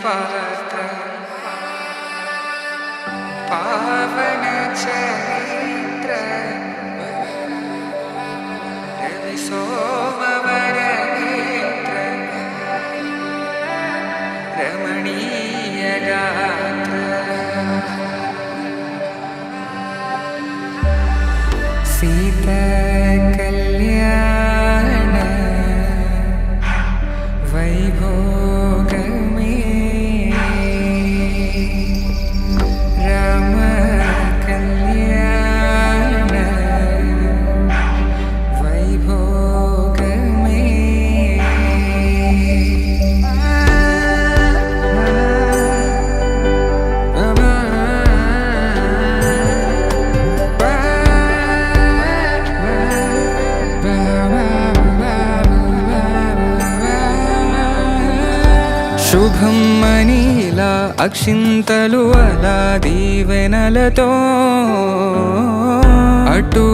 पात्र पावन चरित्र रवि सोमवर नेत्र रमणीय गात्र सीता कल्याण वैभोग में राम कल्याण वैभोग में శుభం మనీలా అక్షింతలు అలా దీవెనలతో అటు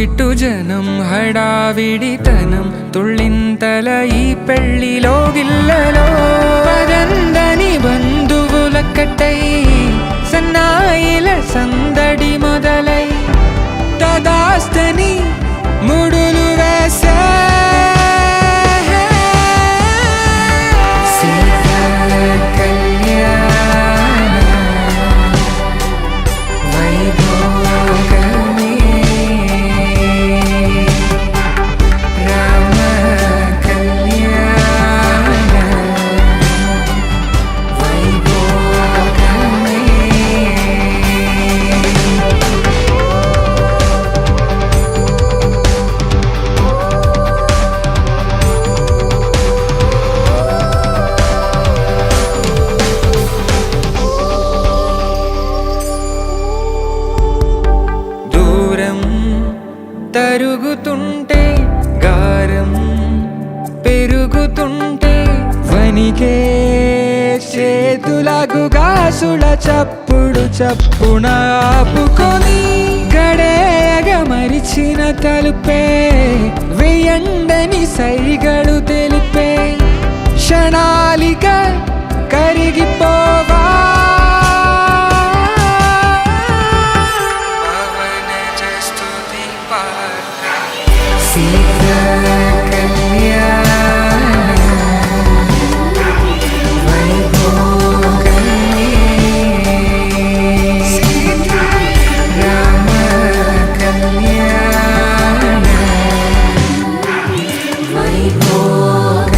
ఇటు జనం హడావిడితనం తుళ్ళింతల ఈ పెళ్లిలో గిల్లలో పదందని బంధువులక్కటై సన్నాయిల సందడి మొదలై తదాస్తని ముడులు వేసే తరుగుతుంటే గారం పెరుగుతుంటే వనికే చేతులకు గాసుల చప్పుడు చప్పున ఆపుకొని గడేగ మరిచిన తలుపే వేయండని సైగడు తెలిపే క్షణాలిక కరిగిపోవా सीता कल्याण वैभोग में राम कल्याण वैभोग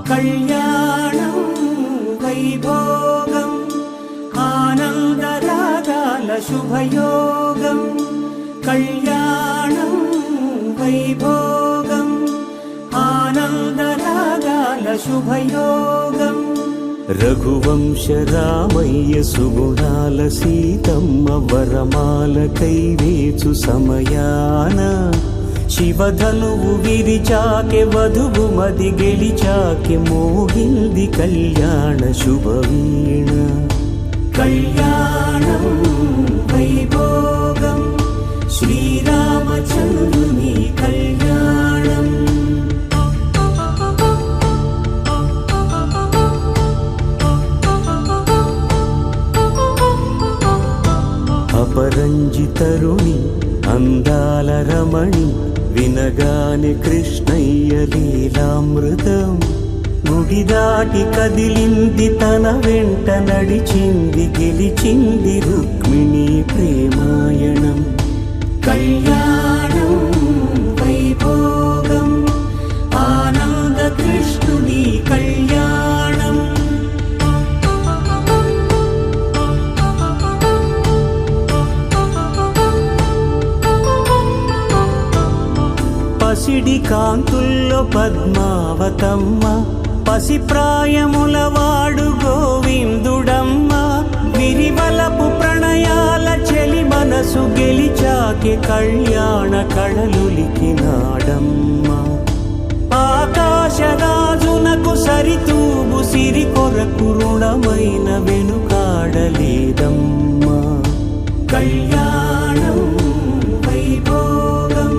కళ్యాణం వైభోగం ఆనందరాగాల శుభయోగం కళ్యాణం వైభోగం ఆనందరాగాల శుభయోగం రఘువంశ రామయ్య సుగుణాల సీతమ్మ వరమాల కైవేచు సమయాన శివధనువు విరిచాకె వధువు మది గెలిచాకె మోగింది కళ్యాణ శుభవీణ కళ్యాణం వైభోగం శ్రీరామచంద్రుని కళ్యాణం అపరంజి తరుణి అందాల రమణి వినగాని కృష్ణయ్య లీలామృతం గుడి దాటి కదిలింది తన వెంట నడిచింది గెలిచింది రుక్మిణి ప్రేమాయణం కళ్యాణం వైభోగం ఆనంద కృష్ణుని కళ్యాణం కాంతుల్లో పద్మావతమ్మ, పసిప్రాయముల వాడు గోవిందుడమ్మ. విరివలపు ప్రణయాల చెలి మనసు గెలిచాకే కళ్యాణ కళలులికినాడమ్మ. ఆకాశరాజునకు సరితూగు సిరి కొరకు రుణమైన వెనుకాడలేదమ్మా. కళ్యాణం వైభోగం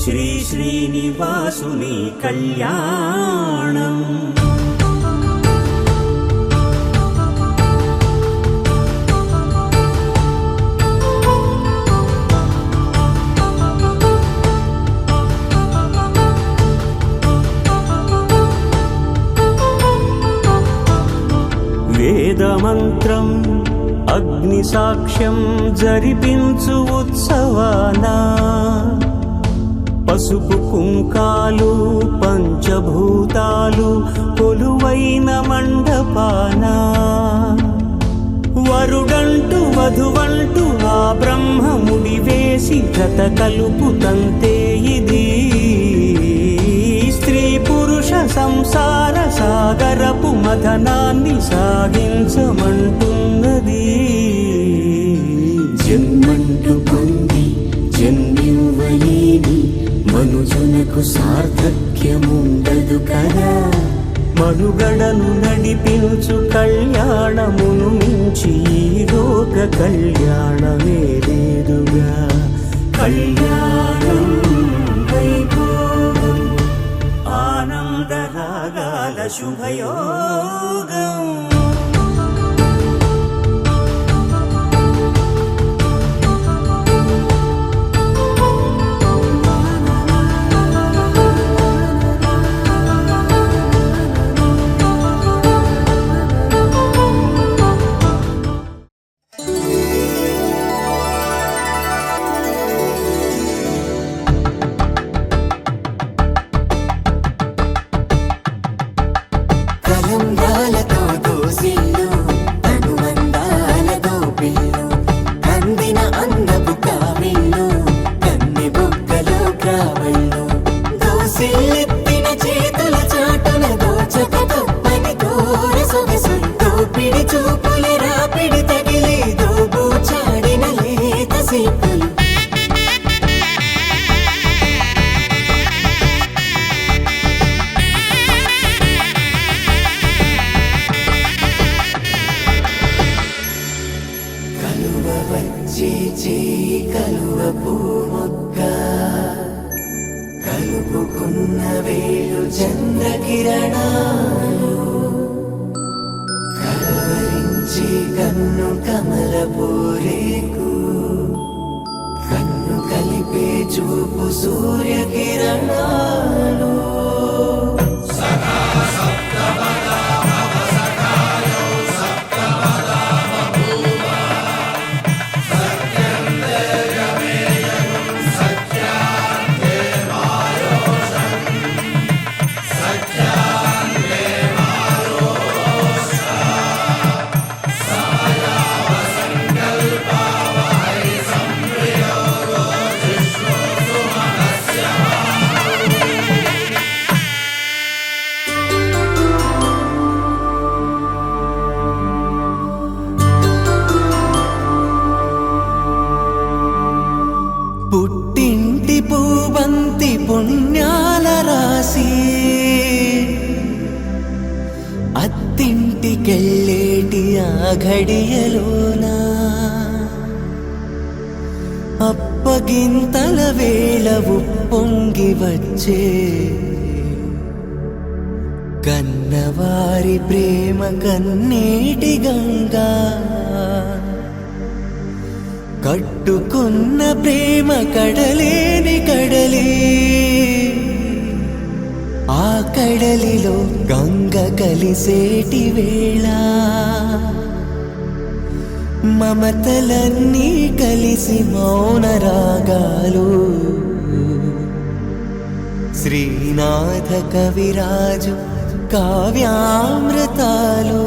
శ్రీ శ్రీనివాసుని కళ్యాణం. వేదమంత్రం అగ్ని సాక్ష్యం జరిపించు ఉత్సవానా, పసుపు కుంకాలు పంచభూతాలు కొలువైన మండపానా. వరుడంటూ వధువంటూ ఆ బ్రహ్మముడి వేసి జత కలుపుతంతే ఇది. స్త్రీ పురుష సంసార సాగరపు మథనాన్ని సాగించమంటున్నది. జన్మంటూ పొంది జన్మివ్వలేని మనుజునకు సార్థక్యముండదు కదా. మనుగడను నడిపించు కళ్యాణమును మించి ఈ లోక కళ్యాణమే లేదుగా. కళ్యాణం వైభోగం ఆనందరాగాల శుభయోగం. కలుపుకున్న వేలు చంద్రకిరణాలు, కలవరించి కన్ను కమలపూరేకు, కన్ను కలిపే చూపు సూర్యకిరణాలు. పుట్టింటి పూబంతి పుణ్యాల రాసి, అత్తింటికెళ్ళేటి ఆ ఘడియలోనా, అప్పగింతల వేళ ఉప్పొంగి వచ్చే కన్నవారి ప్రేమ కన్నీటి గంగా. కట్టుకున్న ప్రేమ కడలేని కడలి, ఆ కడలిలో గంగ కలిసేటి వేళ, మమతలన్నీ కలిసి మౌన రాగాలు. శ్రీనాథ కవిరాజు కావ్యామృతాలు.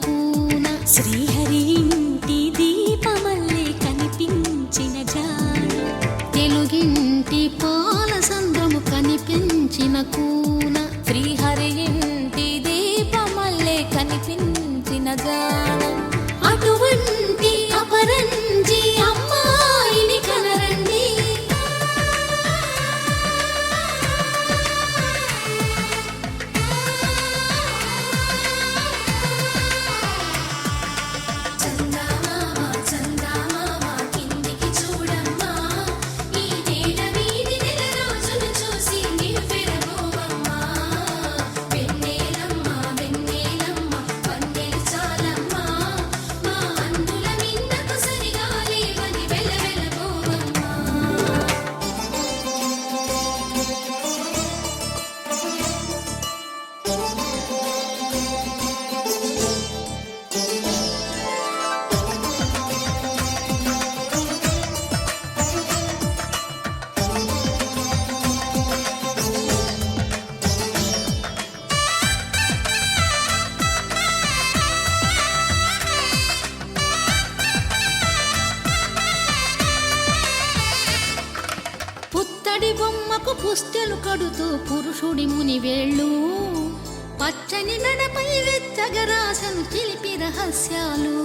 కూన శ్రీహరి ఇంటి దీపమల్లే కనిపించిన జాడ తెలుగింటి పాల సంద్రము కనిపించిన కూన శ్రీహరి ఇంటి దీపమల్లే కనిపించిన జాడ అటువంటి అపరంజి అమ్మాయిని కనరండి పుత్తడి బొమ్మకు పుస్తెలు కడుతూ పురుషుడి ముని వేళ్ళు పచ్చని నడపై వెచ్చగరాసలు చిలిపి రహస్యాలు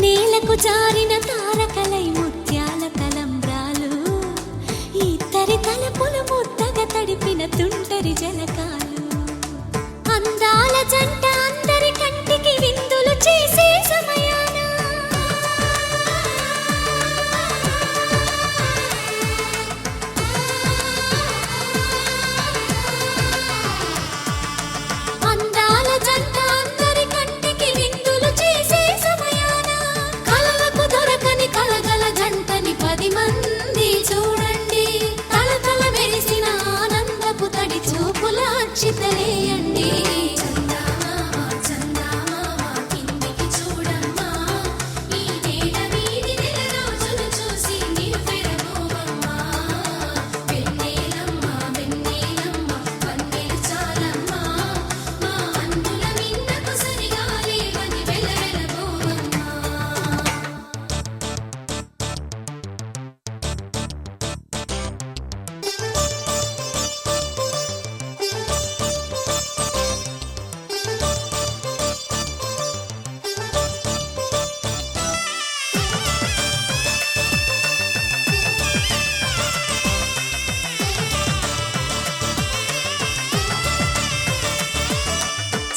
నేలకు జారిన తారకలై ముత్యాల తలంబ్రాలు ఇద్దరి తలపులు ముద్దగా తడిపిన తుంటరి జలకాలు అందాల జంట అందరి కంటికి విందులు చేసే సమయాన అందాల జంట అందరి కంటికి విందులు చేసే సమయాన కలలకు దొరకని కలగల జంటని 10 మంది చూడండి తలతల మెరిసిన ఆనందపు తడి చూపుల అచ్చితలేయండి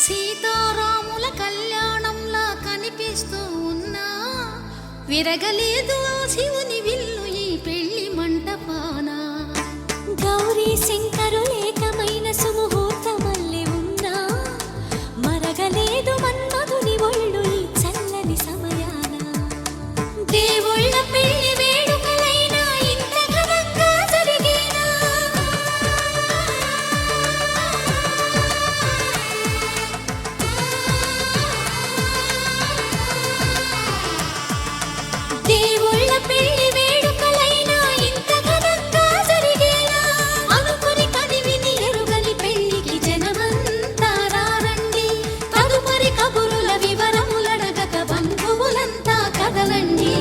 సీతారాముల కళ్యాణంలా కనిపిస్తూ ఉన్నా విరగలేదు ఆ శివుని విల్లు ఈ పెళ్లి మంటపాన గౌరీ శంకరు ఏకమైన సుముహూర్తమల్లె ఉన్నా మరగలేదు మన్మధుని ఒళ్ళు ఈ చల్లని సమయాన దేవుళ్ళ పెళ్లి వేడుకలైనా ఇంత ఘనంగా జరిగేనా దేవుళ్ళ పెళ్లి వేడుకలైనా ఇంత ఘనంగా జరిగేనా అనుకుని కనివిని ఎరుగని పెళ్లికి జనమంతా రారండి తదుపరి కబురుల వివరములడగక బంధువులంతా కదలండి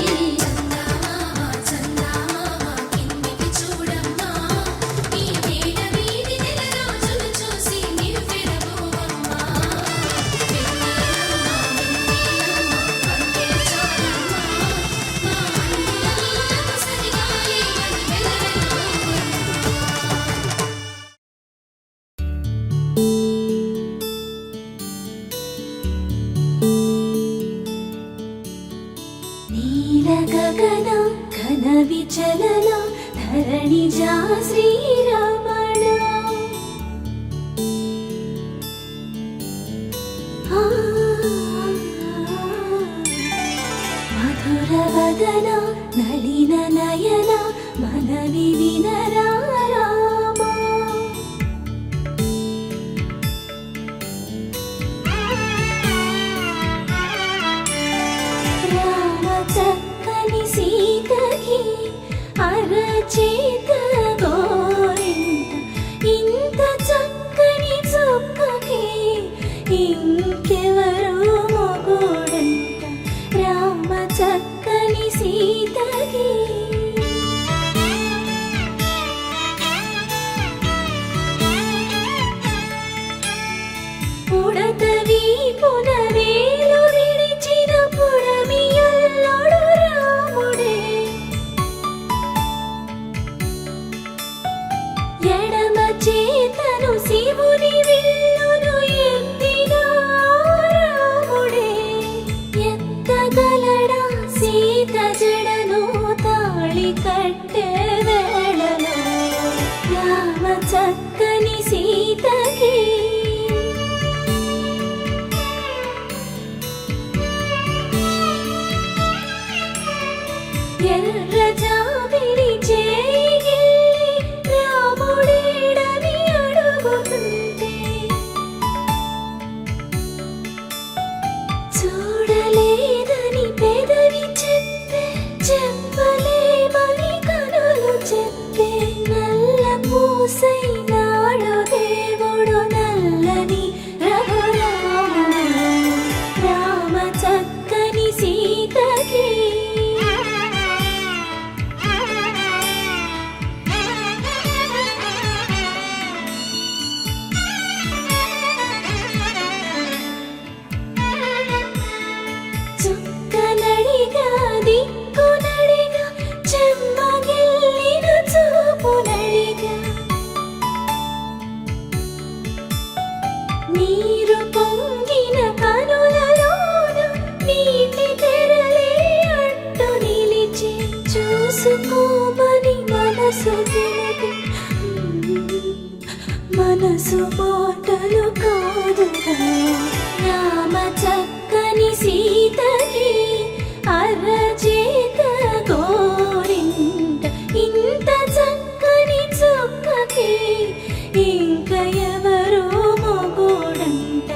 నీల గగన ఘన విచలన ధరణిజా శ్రీరమణ మధుర వదన నలిన నయన మనవి వినరా రామా చక్కని సీతకి అరచేత గోరింట ఇంత చక్కని చుక్కకి ఇంకెవరు సీతకి ఉడతవి పునవేలు విడిచిన పుడమియల్లోడు రాముడే ఎడమ చేతను శివుని విల్లును ఎత్తిన రాముడే ఎత్తగలడా సీత జడను తాళి కట్టే వేళలో రామ చక్కని సీతకి ఎర్ర జాబిలి చేయి రాముడేడని అడుగుతుంటే చూడలేదని పెదవి చెప్పే చెప్పలేమని కనులు చెప్పే నల్ల పూసైనాడు దేవుడు నల్లని రఘురాముడు రామ చక్కని సీతకి చుక్కనడిగా దిక్కునడిగా చెమ్మగిల్లిన చూపునడిగా నీరు పొంగిన కనులలోన నీటి తెరలే అడ్డు నిలిచి చూసుకోమని మనసు తెలిపి మనసు మాటలు కాదుగా రామ చక్కని సీతకి అరచేత గోరింట ఇంత చక్కని చుక్కకి ఇంక ఎవరు మొగుడంట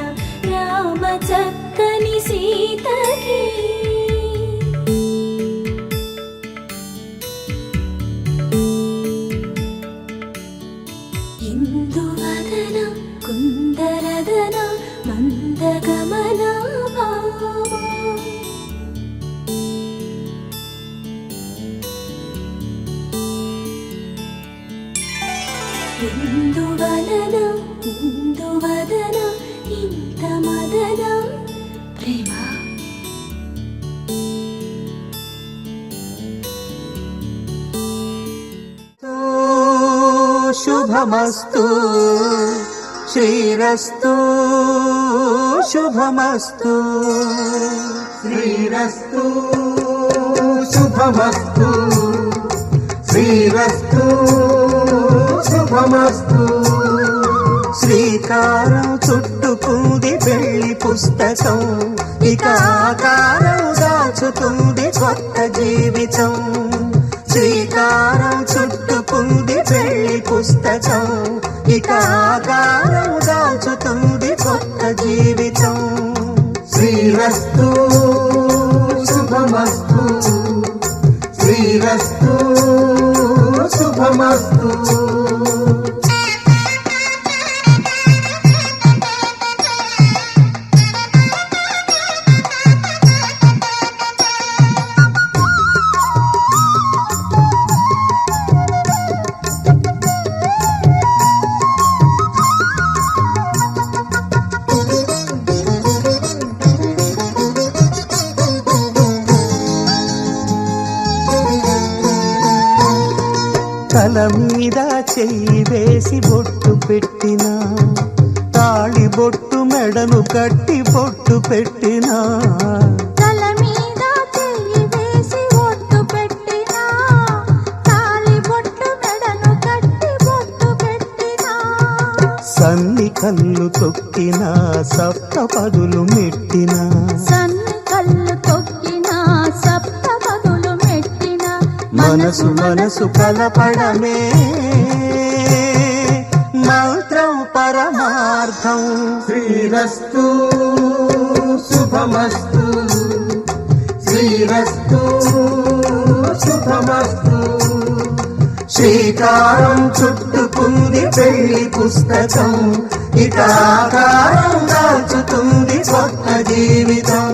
రామ చక్కని సీతకి ఇందువదన కుందరదన మందగమన భామ ఇందువలన ఇందువదన ఇంత మదన ప్రేమ శుభమస్తు శ్రీరస్తు శుభమస్తు శ్రీరస్తు శుభమస్తు శ్రీరస్తు శుభమస్తు శ్రీకారం చుట్టుకుంది పెళ్లి పుస్తకం ఇక ఆకారం దాచుతుంది కొత్త జీవితం శ్రీకారం చుట్టుకుంది పెళ్లి పుస్తకం ఇక ఆకారం దాచుతుంది కొత్త జీవితం శ్రీరస్తు శుభమస్తు శ్రీరస్తు శుభమస్తు తల మీద చెయ్యి వేసి బొట్టు పెట్టినా తాళి బొట్టు మెడను కట్టి బొట్టు పెట్టినా తల మీద చెయ్యి వేసి బొట్టు పెట్టినా తాళి బొట్టు మెడను కట్టి బొట్టు పెట్టినా సన్ని కళ్ళు తొక్కినా సప్త పదులు మెట్టినా సన్ని కళ్ళు తొక్కినా సప్త పదులు మెట్టినా మనసు మనసు కలపడమే మంత్రం పరమార్థం శ్రీరస్తు శుభమస్తు శ్రీరస్తు శుభమస్తు శ్రీకారం చుట్టుకుంది పెళ్లి పుస్తకం ఇక ఆకారం దాచుతుంది కొత్త జీవితం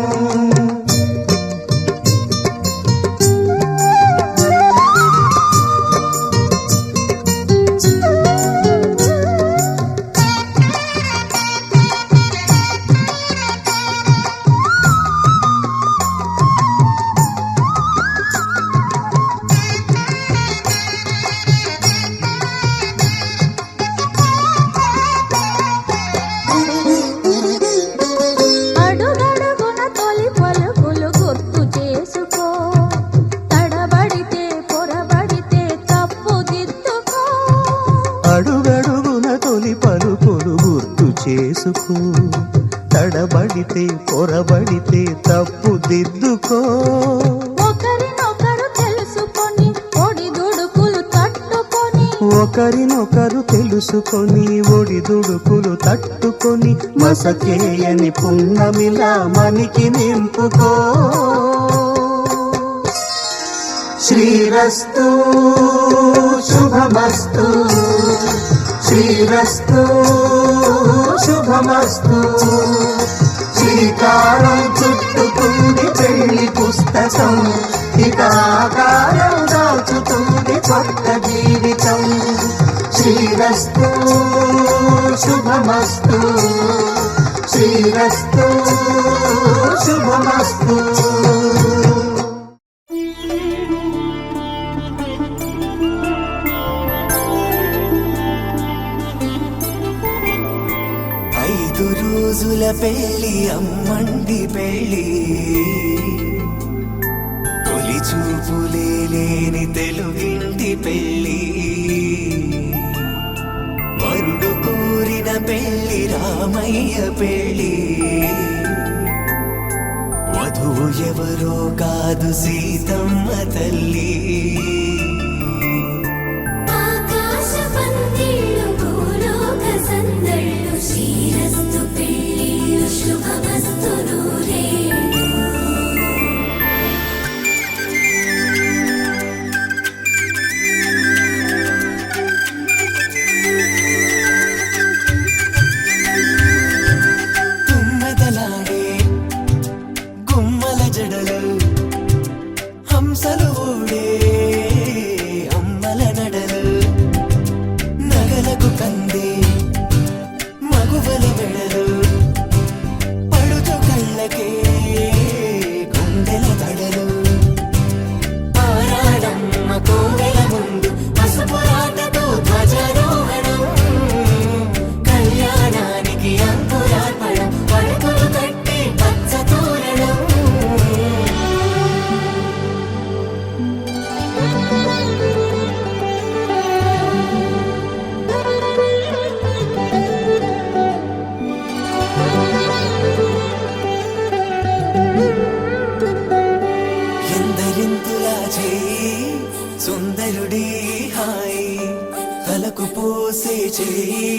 పొరబడితే పొరబడితే తప్పు దిద్దుకో. ఒకరినొకరు తెలుసుకొని ఒడిదుడుకులు తట్టుకొని ఒకరినొకరు తెలుసుకొని ఒడిదుడుకులు తట్టుకొని మసకేయని పున్నమిలా మనికి నింపుకో. శ్రీరస్తు శుభమస్తు, శ్రీరస్తు శుభమస్తు. శ్రీకారం చుట్టుకుంది పెళ్లి పుస్తకం, ఇక ఆకారం దాచుతుంది కొత్త జీవితం. శ్రీరస్తు శుభమస్తు, శ్రీరస్తు శుభమస్తు. రోజుల పెళ్ళి అమ్మండి పెళ్ళి, తొలి చూపులే లేని తెలుగింటి పెళ్ళి. వరుడు కోరిన పెళ్ళి రామయ్య పెళ్ళి, వధువు ఎవరో కాదు సీతమ్మ తల్లి. సుందరుడి హాయి తలకు పోసే చేయి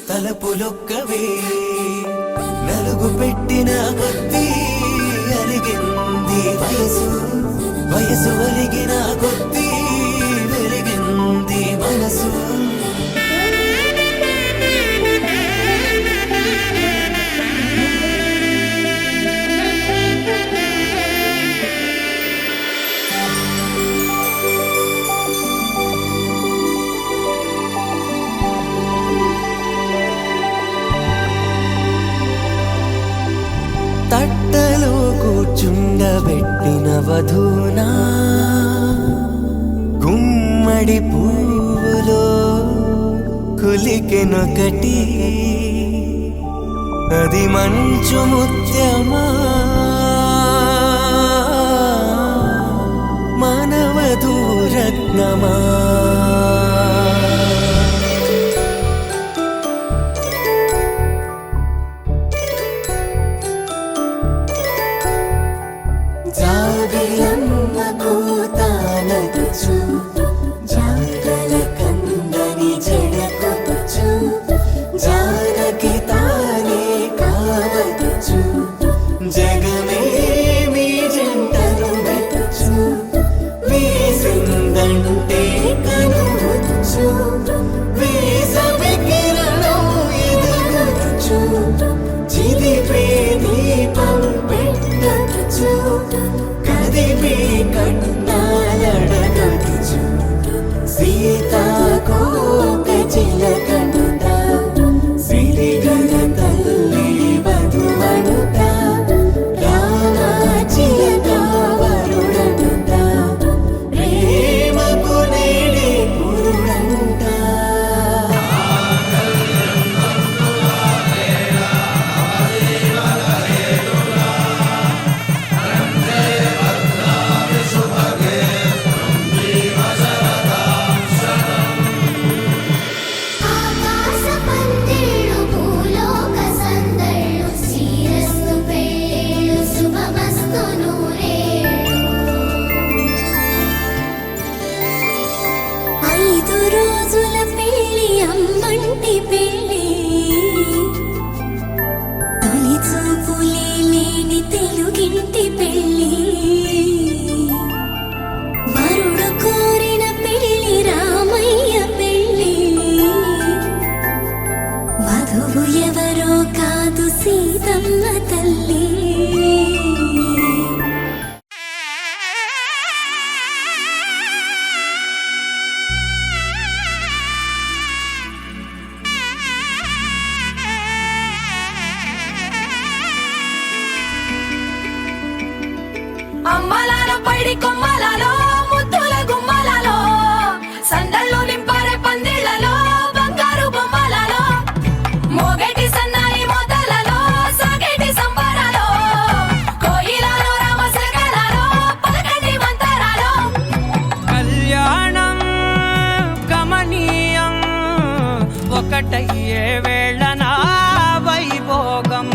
తలపులొక్కవే, నలుగు పెట్టిన కొద్దీ అలిగింది వయసు, వయసు అలిగిన కొద్దీ వెలిగింది మనసు. తట్టలో కూర్చుండబెట్టిన వధూనా, గుమ్మడి పువ్వులో కులికెనొకటి, అది మంచు ముత్యమా మానవధూ రత్నమా. జాబిలమ్మ కూతానదుచు, జాగల కందని జడకొచ్చు, జానకి తానే కావదుచు, జగమే మీ జంటను వెతుచు, వేసిందంటే పైడి కొమ్మలలో ముద్దుల గుమ్మలలో సందళ్ళు నింపారే పందిళ్లలో బంగారు బొమ్మలలో మోగేటి సన్నాయి మోతలలో సాగేటి సంబరాలో కోయిలలో రామశకలలో పలకండి మంతరాలో కళ్యాణం గమనీయం ఒకటయ్యే వేళ నా వైభోగం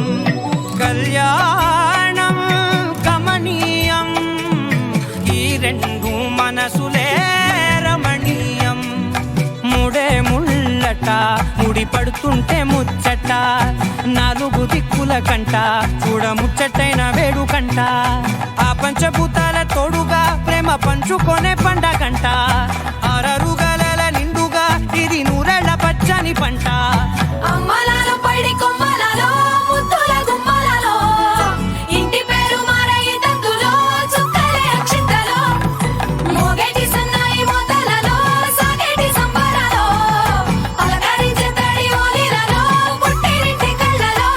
కళ్యాణం గమనీయం ఈ రెండు మనసులే రమణీయం ముడే ముళ్ళట ముడి పడుతుంటే ముచ్చట నాలుగు దిక్కుల కంట చూడ ముచ్చటైన వేడుకంట ఆ పంచభూతాల తోడుగా ప్రేమ పంచుకొనే పండగంట ఆరరుగల నిండుగా ఇది నూరెళ్ళ పచ్చని పంట అమ్మలాలో పైడి కొమ్మలలో ముద్దుల గుమ్మలలో ఇంటి పేరు మారయి తందులో చుక్కలే అక్షింతలో మోగేటి సన్నాయి మోతలలో సాగేటి సంబరాలో పలకరించే తడి ఓలిలలో పుట్టినింటి కళ్ళలో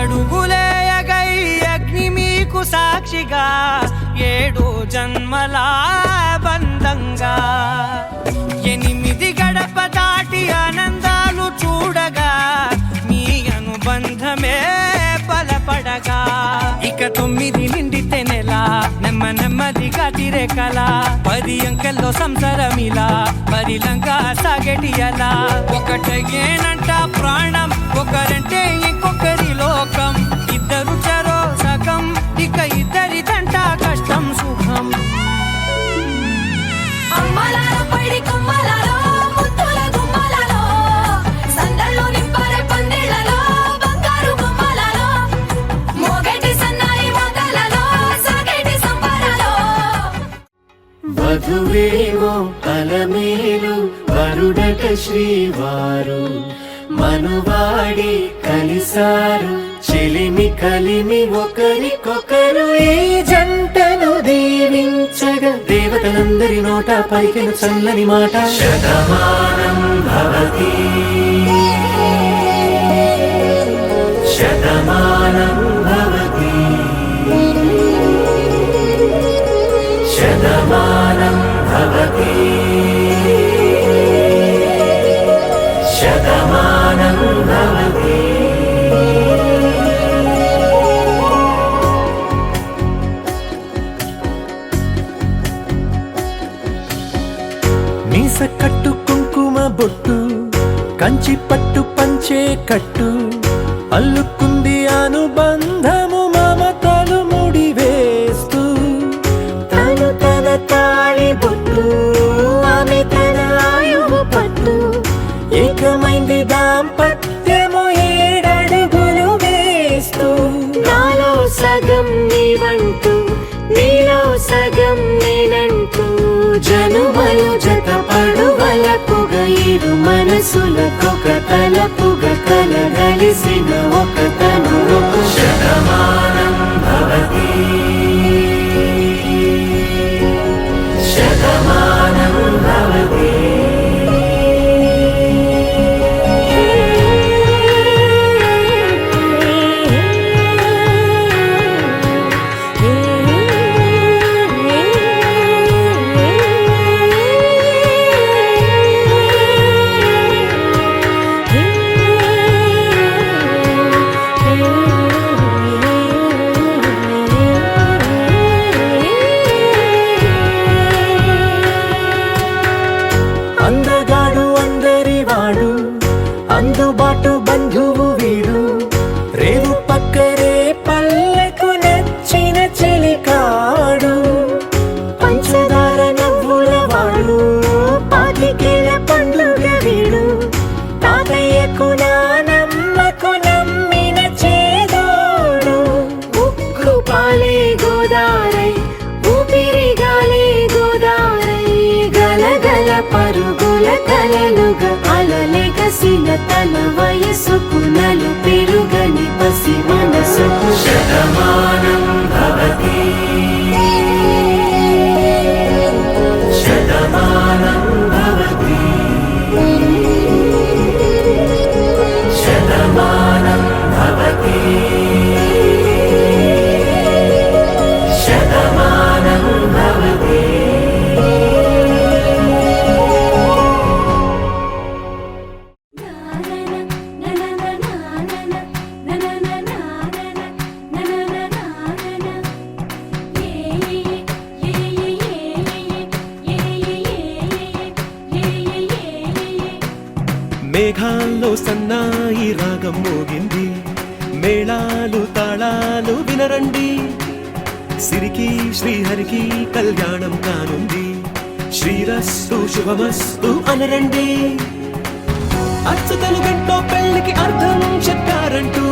ఏడడుగులేయగై అగ్ని మీకు సాక్షిగా ఏడు జన్మల బంధంగా ఎనిమిది గడప దాటి ఆనందాలు చూడగా మీ అనుబంధమే బలపడగా ఇక 9 నిండితే నెల నెమ్మదిగా తిరే కల 10 అంకెల్లో సంసారమిలా పరిలంగా సాగటి అలా ఒకటేనంట ప్రాణం ఒకరంటే ఇంకొకరి లోకం ఇద్దరు చరో సగం ఇక ఇద్దరిదంట కష్టం సుఖం అమ్మలాలో పైడి కొమ్మలలో ముద్దుల గుమ్మలలో సందళ్ళు నింపారే పందిళ్లలో బంగారు బొమ్మలలో మోగేటి సన్నాయి మోతలలో సాగేటి సంబరాలో వధువేమో అలమేలు వరుడట శ్రీవారు మనువాడి కలిసారు చెలిమి కలిమి ఒకరికొకరు ఈ జంటను దీవించగా దేవతలందరి నోట పలికిన చల్లని మాట శతమానం భవతి శతమానం భవతి శతమానం భవతి శతమానం భవతి మీస కట్టు కుంకుమ బొట్టు కంచి పట్టు పంచే కట్టు అల్లుకుంది అనుబంధము మమతలు ముడివేస్తూ తను తన తాళి బొట్టు ఆమె తన ఆయువు పట్టు ఏకమైంది దాంపత్యము 7 అడుగులు వేస్తూ నాలో సగం నీవంటూ నీలో సగం నేనంటూ జనుమలు జత పడువలపుగ ఇరు మనసులకొక తలపుగ కలగలిసిన ఒక తను శతమానం భవతి శతమానం భవతి అందగాడు అందరి వాడు అందుబాటు బంధువు వీడు రేవు పక్కరే పల్లెకు నచ్చిన చెలికాడు పంచదార నవ్వుల వాడు పాతికేల పండుగ వీడు తాతయ్యకు నానమ్మకు నమ్మిన చేదోడు ఉక్కు పాలే గోదారై ఊపిరి గాలే గోదారై గలగల పరుగుల కలలుగా అలలెగసిన తన వయసుకు నలు పెరుగని పసి మనసుకు శతమానం భవతి శతమానం భవతి శతమానం భవతి శతమానం భవతి. మేఘాల్లో సన్నాయి రాగం మోగింది, మేళాలు తాళాలు వినరండి, సిరికి శ్రీహరికి కళ్యాణం కానుంది, శ్రీరస్తు శుభమస్తు అనరండి. అచ్చతలు గంటో పెళ్లికి అర్థం చెప్పారంటూ,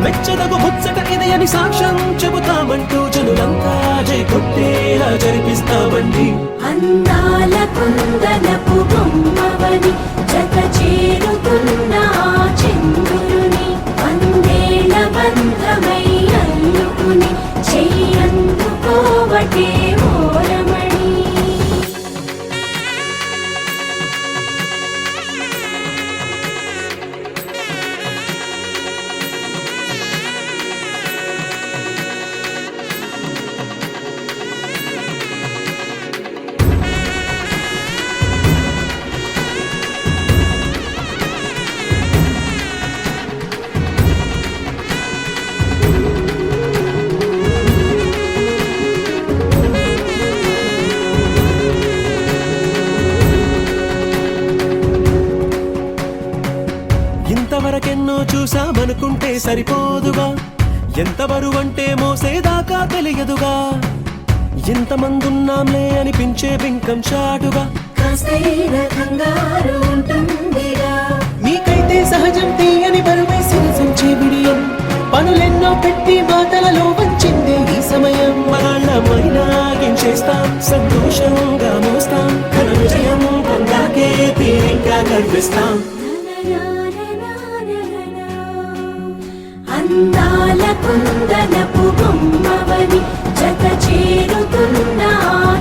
మెచ్చదగు ముచ్చట ఇది అని సాక్ష్యం చెబుతామంటూ, జనులంతా జై కొట్టేలా జరిపిస్తామండి. అందాల కుందనపు బొమ్మవని జత చేరుతున్న చంద్రుని వందేళ్ల బంధమై అల్లుకుని చెయ్యందుకోవటే ఓరమణి. ఇంతవరకెన్నో చూసామనుకుంటే సరిపోదుగా, ఎంత బరువంటే మోసేదాకా తెలియదుగా, ఇంతమందున్నాంలే అనిపించే బింకం చాటుగా, కాస్తైన కంగారు ఉంటుందిరా. మీకైతే సహజం తీయని బరువై సిరిసంచే బిడియం, పనులెన్నో పెట్టి మాటలలో వంచిందే ఈ సమయం. మనాళ్ళమైనా ఏం చేస్తాం, సంతోషంగా మోస్తాం, ఘన విజయం పొందాకే తీరింకా గర్విస్తాం. అందాల కుందనపు బొమ్మవని జత చేరుతున్న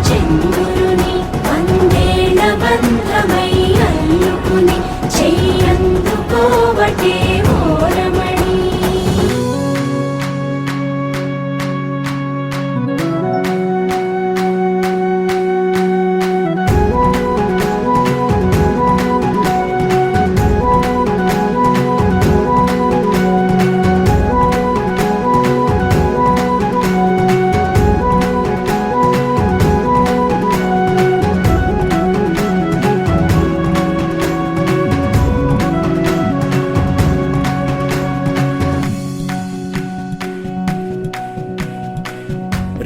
చంద్రుని వందేళ్ల బంధమై అల్లుకుని చెయ్యందుకోవటే ఓరమణి.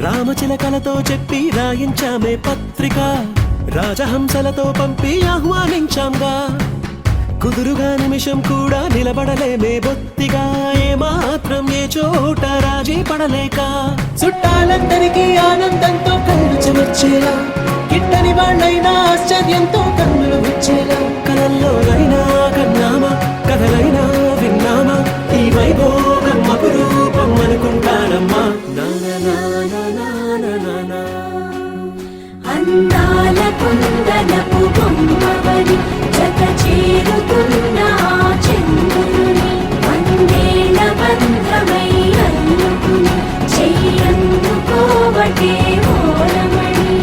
రామచిలకలతో చెప్పి రాయించామే పత్రిక, రాజహంసలతో పంపి ఆహ్వానించాంగా, కుదురుగా నిమిషం కూడా నిలబడలేమే బొత్తిగా, ఏమాత్రం ఏ చోట రాజీ పడలేక, చుట్టాలందరికీ ఆనందంతో కళ్ళు చెమర్చేలా, గిట్టని వాళ్ళైనా ఆశ్చర్యంతో కన్నులు విచ్చేలా, కలల్లోనైనా కన్నామా కథలైనా విన్నామా, ఈ వైభోగం అపురూపం అనుకుంటానమ్మా. అందాల కుందనపు బొమ్మవని జత చేరుతున్న చంద్రుని వందేళ్ల బంధమై అల్లుకుని చెయ్యందుకోవటే ఓరమణి.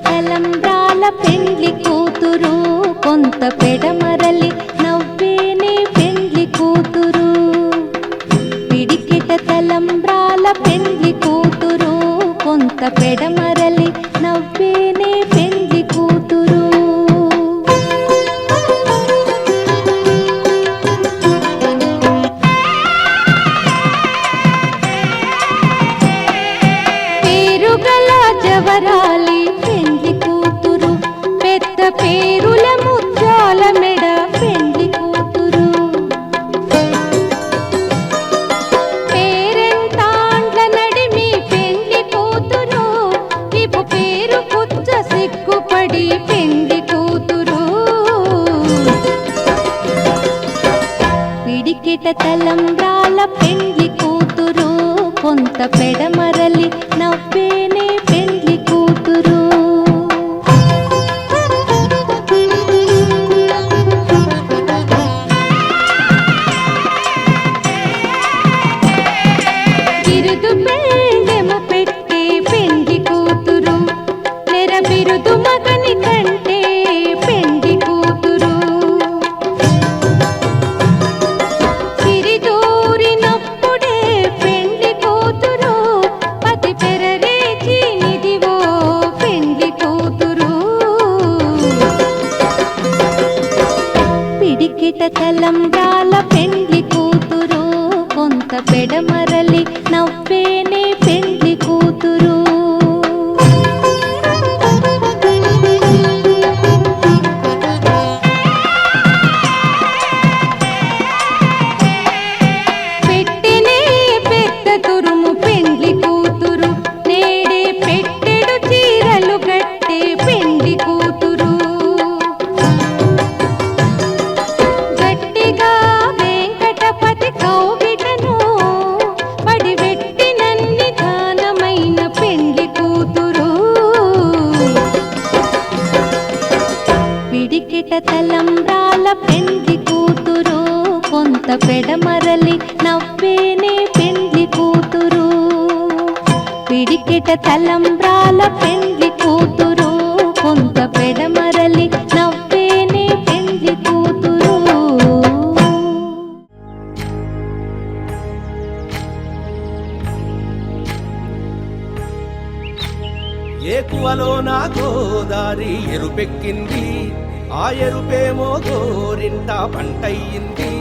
తలంబ్రాల పెండ్లి కూతురు కొంత పెడమరలి నవ్వేనే పెండ్లి కూతురు. పిడికిట తలంబ్రాల పెండ్లి కూతురు కొంత పెడమరలి నవ్వేనే పెండ్లి కూతురు. పిడికెట తలంబ్రాల పెండ్లి కూతురు కొంత పెడమరలి నవ్వేనే పెండ్లి కూతురు. బిరుదు పెండెము పెట్టే పెండ్లి కూతురు నెర బిరుదు మగని కంటే పెండ్లి కూతురు. సిరిదూరినప్పుడే పెండ్లి కూతురు పతి పెరరేచి నిదివో పెండ్లి కూతురు. పిడికిట తలంబ్రాల పెండ్లి కూతురు కొంత పెడమరలి నవ్వేనే పెండ్లి కూతురు. పెట్టెనే పెద్ద తురుము పెండ్లి కూతురు నేడే పెట్టెడు చీరలు కట్టే పెండ్లి కూతురు. గట్టిగా వెంకటపతి కౌగిటను పడివెట్టినన్ని దానమైన పెండ్లి కూతురు. పిడికిట తలంబ్రాల పెండ్లి కూతురు కొంత పెడమరలి నవ్వేనే పెండ్లి కూతురు. పిడికిట తలంబ్రాల పెండ్లి కూతురు కొంత పెడమరలి నవ్వేనే పెండ్లి కూతురు. ఏకువలో నా గోదారి ఎరుపెక్కింది, ఆ ఎరుపేమో గోరింట పంటయ్యింది.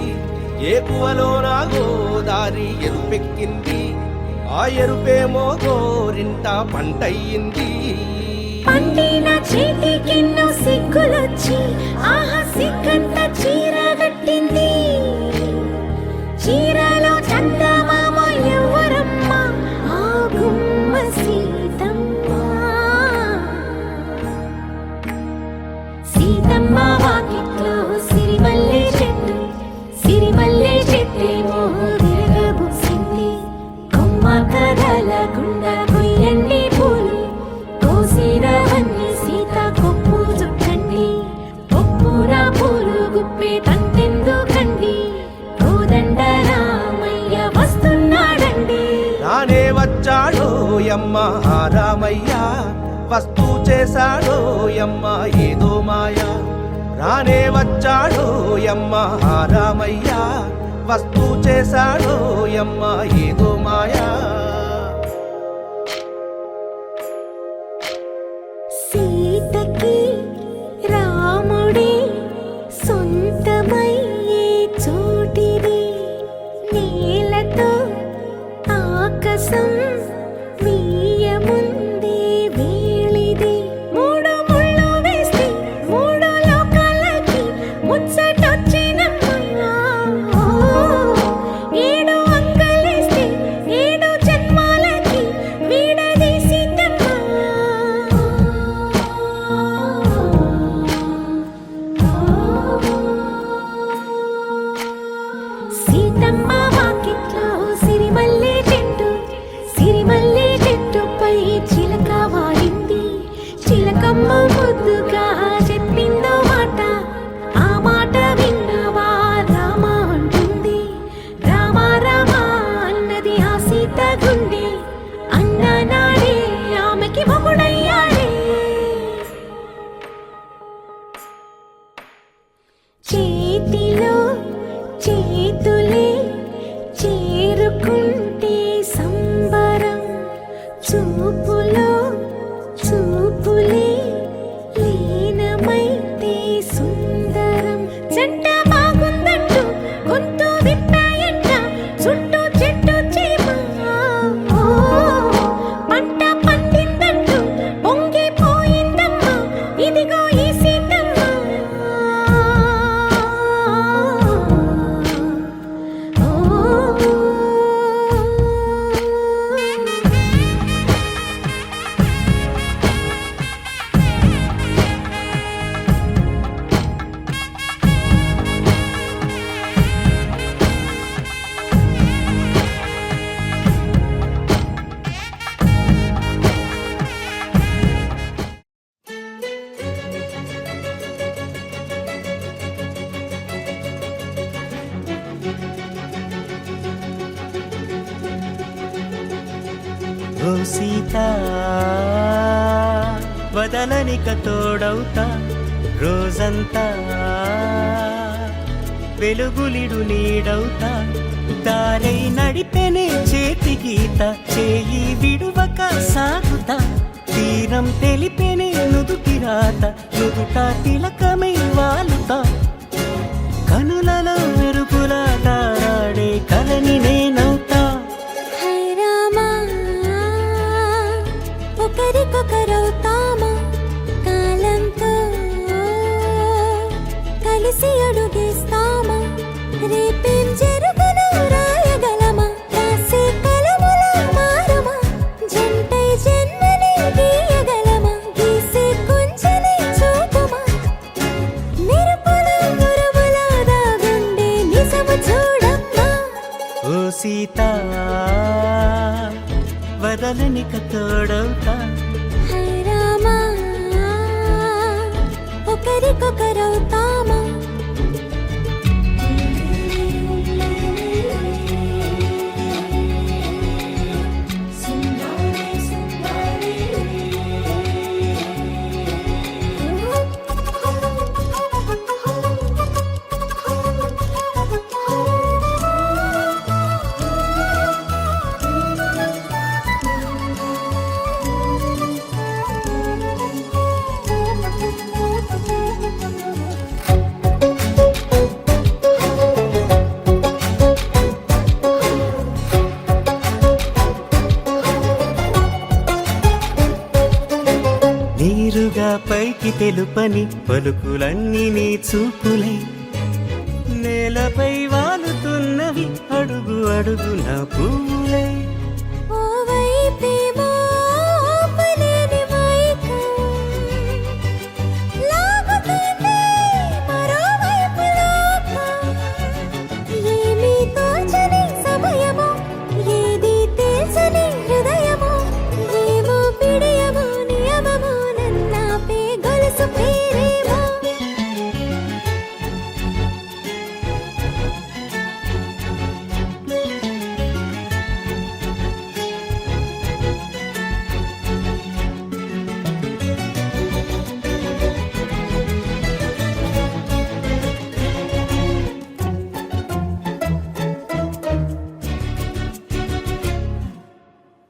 ఏకువలో నా గోదారి ఎరుపెక్కింది, ఆ ఎరుపేమో గోరింట పంటయ్యింది. పండిన చేతికెన్నో సిగ్గులొచ్చి ఆహా సిగ్గంత చీర కట్టింది. చీరలో చందమామ ఎవరమ్మ ఆ గుమ్మ సీతమ్మ. సీతమ్మ వాకిట్లో సిరిమల్లె చెట్టు, సిరిమల్లె చెట్టేమో విరగబూసింది. కొమ్మ కదలకుండా కొయ్యండి పూలు, కోసిరవన్నీ సీత కొప్పు చుట్టండి. కొప్పున పూలు గుప్పే తంతెందుకండి, కోదండ రామయ్య వస్తున్నాడండి. రానే వచ్చాడో యమ్మ ఆ రామయ్య, వస్తూ చేశాడో యమ్మ ఏదో మాయ. రానే వచ్చాడో యమ్మ ఆ రామయ్య, వస్తూ చేశాడో యమ్మ ఏదో మాయా. సీతకి రాముడే సొంతమయ్యే చోటిది, నేలతో ఆకాశం మీయముందే వేళిది. మూడు ముళ్ళు వేస్తే మూడు లోకాలకి ముచ్చటొచ్చినమ్మా. ఏడు అంగలేస్తే ఏడు జన్మాలకి వీడదీసిద్దమ్మా. సీతమ్మ వాకిట్లో సిరిమల్లె చెట్టు, సిరిమల్లె చెట్టుపై చిలక వాలింది. చిలకమ్మ ముద్దుగా చెప్పిందో మాట, ఆ మాట విన్నవా రామ అంటుంది. రామ రామ అన్నది ఆ సీత గుండె, అన్న నాడే ఆమెకి మొగుడయ్యాడే. చేతిలో చేతులే చేరుకుంటే సంబరం, చూపులో చూపులే ఓ సీత వదలనిక తోడవుతా రోజంతా వెలుగులిడు నీడవుతా దారై నడిపెనే చేతి గీత చేయి విడువక సాగుతా తీరం తెలిపెనే నుదుటి రాత నుదుట తిలకమై వాలుతా కనులలో మెరుపులా తారాడే కలని నేనవుతా హై రామా ఒకరికొకరవుతామా కాలంతో కలిసి అడుగేస్తామా రేపేం జరుగునో రాయగలమా రాసే కలములా మారుమా జంటై జన్మని గీయగలమా గీసే కుంచెని చూపుమా మెరుపుల మురుముల దాగుండే నిజము చూడమ్మా ఓ సీత వదలనిక తోడవుతా హై రామా ఒకరికొకరవుతామా నీరుగా పైకి తెలుపని పలుకులన్నీ నీ చూపులై నేలపై వాలుతున్నవి అడుగు అడుగు నా పూలై ఓ వైపేమో ఆపలేని మైకం లాగుతుంది మరోవైపు లోకం ఏమీ తోచని సమయమో ఏది తెలుసని హృదయమో ఏమో పిడియమో నియమమో నన్నాపే గొలుసు పేరేమో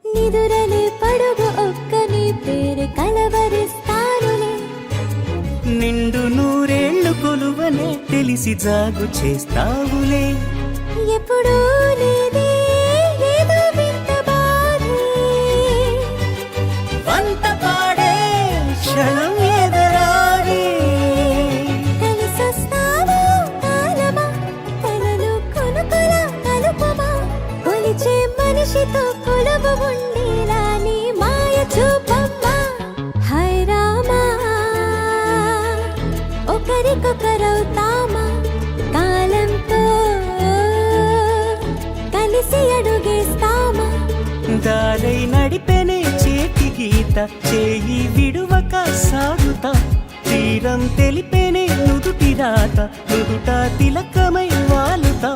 నిదురలే పడుగు ఒక్కని పేరు కలవరిస్తానులే నిండు నూరేళ్లు కొలువనే తెలిసి జాగు చేస్తావులే ఎప్పుడూ లేదే ఏదో వింత బాధే వంత పాడే క్షణం ఎదరాడే కలిసొస్తావా కాలమా కలలు కొనుకల కలుపమా కొలిచే మనిషితో కొలువు ఉండేలా నీ మాయ చూపమ్మా హై రామా ఒకరికొకరవుతామా కాలంతో కలిసి అడుగేస్తామా దారై నడిపెనే చేతి గీత చేయి విడువక సాగుతా తీరం తెలిపెనే నుదుటి రాత నుదుట తిలకమై వాలుతా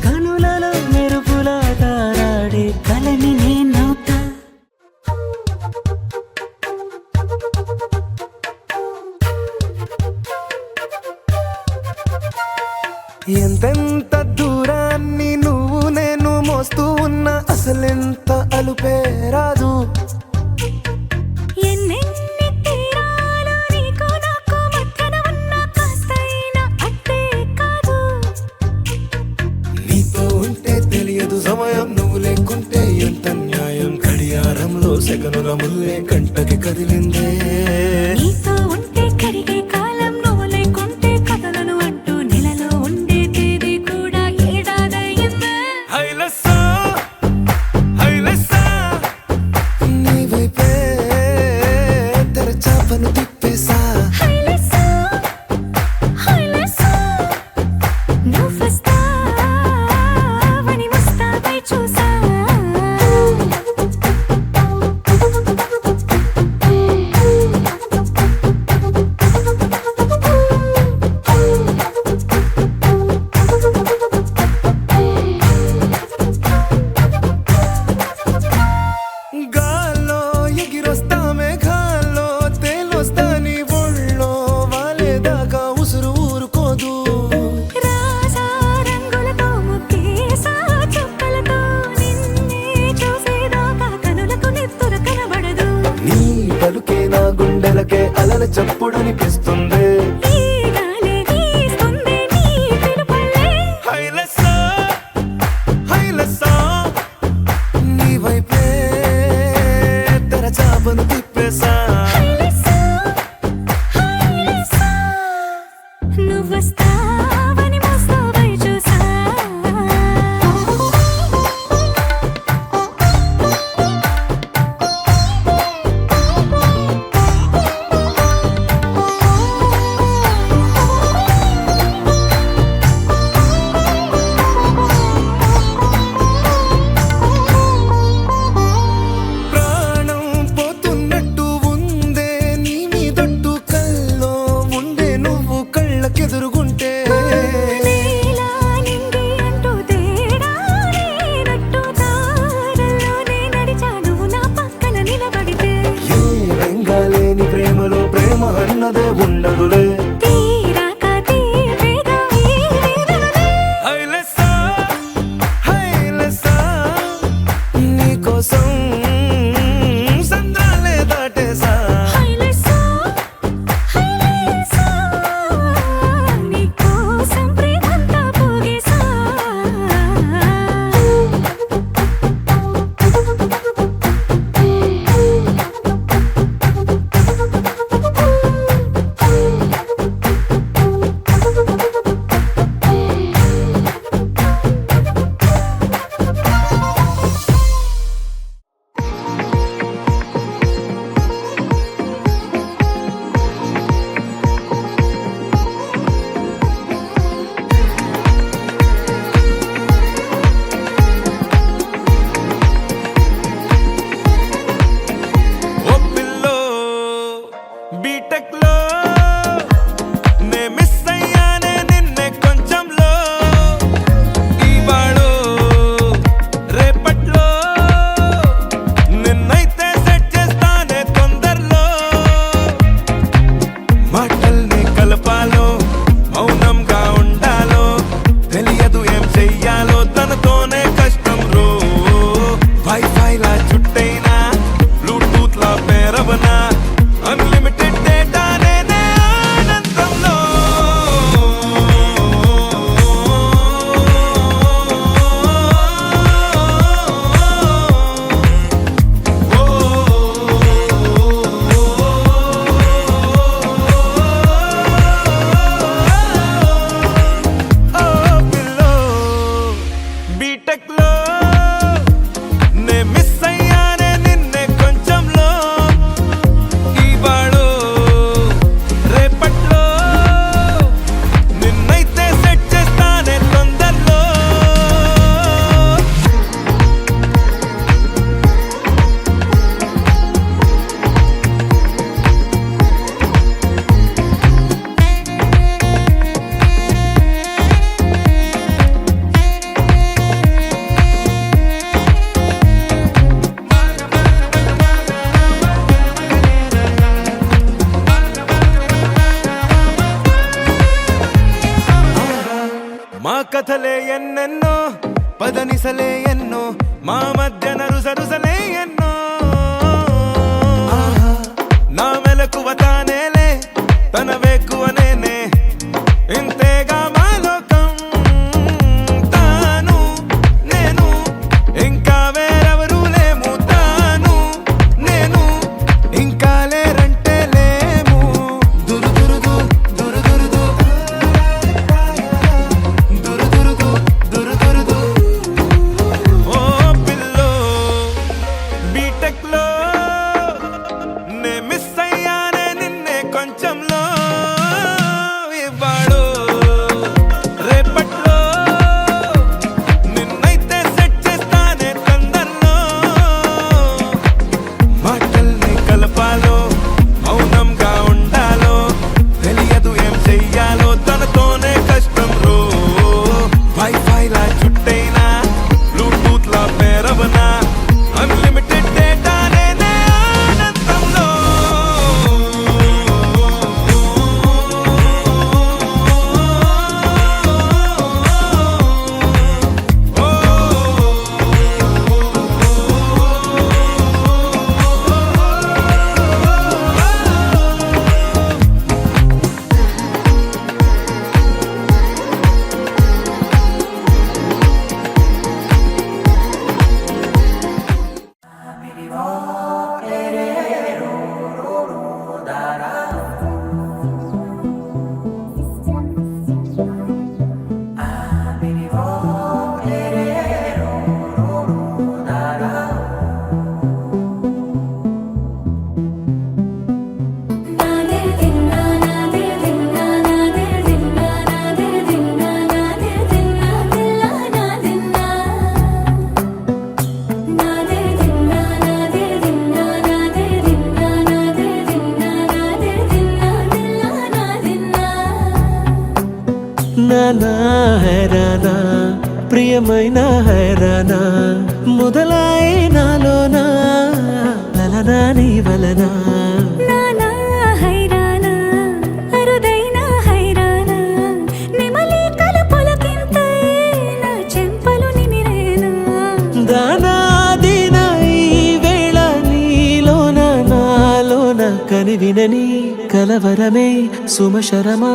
కనులలో మెరుపులా తారాడే కలని నేనవుతా ఎంతెంత దూరాన్ని నువ్వు నేను మోస్తూ ఉన్నా అసలెంత అలుపే రాదు ఎన్నెన్ని తీరాలు నీకు నాకు మధ్యన ఉన్న కాస్తైనా అట్టే కాదు నీతో ఉంటే తెలియదు సమయం నువ్వు లేకుంటే ఎంత న్యాయం గడియారంలో సెకనుల ముల్లే కంటకి కదిలిందే నీతో ఉంటే కరిగే కాలం నువ్వు లేకుంటే కథలను అంటూ నెలలో ఉండే తేదీ కూడా ఏడాదయ్యిందే హైలెస్సా హైలెస్సా నీ వైపే తెరచాపను తిప్పేసా హైలెస్సా హైలెస్సా నువ్వు వస్తావని ముస్తాబై చూసా గుండె చప్పుడనిపిస్తుంది. ఈ గాలి వీస్తుంది నీ పిలుపుల్లే. హైలెస్సా, హైలెస్సా, నీ వైపే తెరచాపను తిప్పేసా. హైలెస్సా, హైలెస్సా, నువ్వొస్తావని మోస్తావై చూసా. ప్రాణం పోతున్నట్టు ఉందే నీ మీదొట్టు, కల్లో ఉండే నువ్వు కళ్ళకెదురుగుంటే. నీలా నింగి అంటూ తేడా లేనట్టు దారుల్లోనే నడిచా నువ్వు నా పక్కన నిలబడితే. ఏ వెంగాలేని ప్రేమలో ప్రేమ అన్నదే ఉండదులే. తీరాక తీపేగా ఈ వేదనలే. హైలెస్సా, హైలెస్సా, నీకోసం సంద్రాలే దాటేసా. హైలెస్సా, హైలెస్సా, నీకోసం ప్రేమంతా పోగేసా. ఓ పిల్లో బీటెక్ లో నే మిస్ అయ్యానే నిన్నే కొంచెంలో. ఇవాళో రేపట్లో నిన్నైతే సెట్ చేస్తానే తొందరలో. మాటల్ని కలపాలో మౌనంగా ఉండాలో తెలియదు ఏం చెయ్యాలో తనతోనే కష్టం రో. వైఫైలా చుట్టైనా బ్లూటూత్ లా పేరవనా అన్లిమిటెడ్ డేటా నేనే ఆనందంలో. ఓ పిల్లో బీటెక్ లో నే మిస్ అయ్యానే నిన్నే కొంచెంలో. ఇవాళో రేపట్లో నిన్నైతే సెట్ చేస్తానే తొందరలో. మా కథలే ఎన్నెన్నో పదనిసలే ఎన్నో మా మధ్యన రుసరుసలే ఎన్నో. నా మెలకువ తానేలే తన వేకువ నేనే ఇంతేగా మా లోకం. తాను నేను ఇంకా వేరెవరూ లేము. తాను నేను ఇంకా లేరంటే లేము. దురుదురుదు దురుదురుదు దురుదురుదు దురుదురుదు. ఓ పిల్లో బీటెక్ లో నే మిస్ అయ్యానే నిన్నే కొంచెంలో. ఇవాళో రేపట్లో నిన్నైతే సెట్ చేస్తానే తొందరలో. మాటల్ని కలపాలో మౌనంగా ఉండాలో తెలియదు ఏం చెయ్యాలో తనతోనే కష్టం రో. వైఫైలా చుట్టైనా బ్లూటూత్ లా పేరవనా అన్లిమిటెడ్ డేటా నేనే ఆనందంలో. నా హైరానా ప్రియమైన హైరానా మొదలై నాలోనా లలనా నీ వలనా నానా హైరానా అరుదైన హైరానా నెమలి కలుపులకింతై నా చెంపలు నిమిరేనా దానాదిన ఈ వేళ నీలోన నాలోన కనివినని కలవరమే సుమశరమా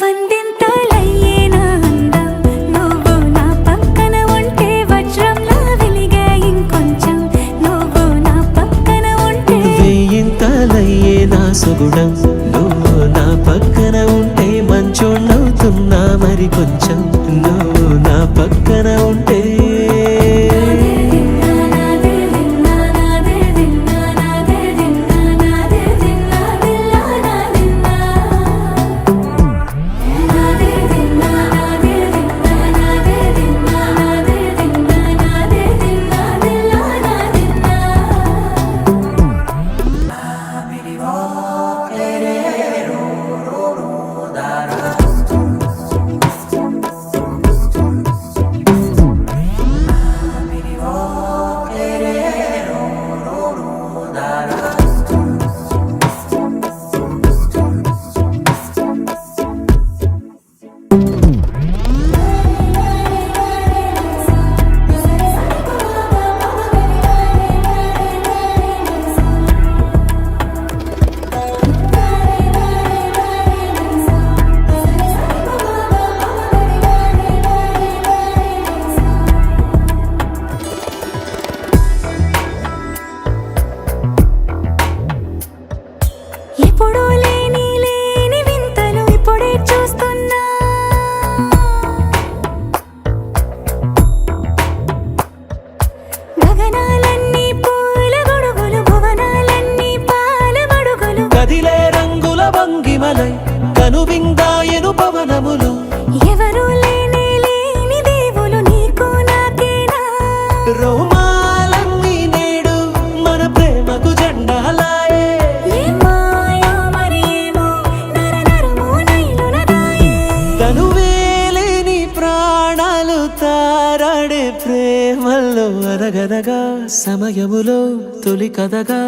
వందింతలయ్యేనా అందం నువ్వు నా పక్కన ఉంటే వజ్రంలా వెలిగే ఇంకొంచెం నువ్వు నా పక్కన ఉంటే వేయింతలయ్యే నా సుగుణం నువ్వు నా పక్కన ఉంటే మంచోణ్ణవుతున్నా మరి కొంచెం నువ్వు నా పక్కన ఉంటే ఎప్పుడూ లేని లేని వింతలు ఇప్పుడే చూస్తున్నా గగనాలన్నీ పూల గొడుగులు భువనాలన్నీ పాల మడుగులు కదిలే రంగుల భంగిమలై కనువిందాయను పవనములు ఎవరూ లేని లేని దేవులు నీకు నాకేనా రోమాలన్నీ నేడు మన ప్రేమకు జెండాలాయే ఏ మాయో మరి ఏమో నరనరమో నైలునదాయే తనువేలేని ప్రాణాలు తారాడే ప్రేమల్లో అనగనగా సమయములో తొలి కథగా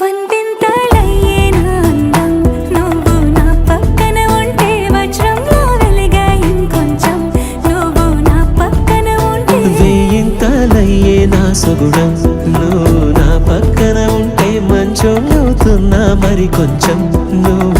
వందింతలయ్యేనా అందం నువ్వు నా పక్కన ఉంటే వజ్రంలా వెలిగే ఇంకొంచెం నువ్వు నా పక్కన ఉంటే వేయింతలయ్యే నా సుగుణం నువ్వు నా పక్కన ఉంటే మంచోణ్ణవుతున్నా మరి కొంచెం నువ్వు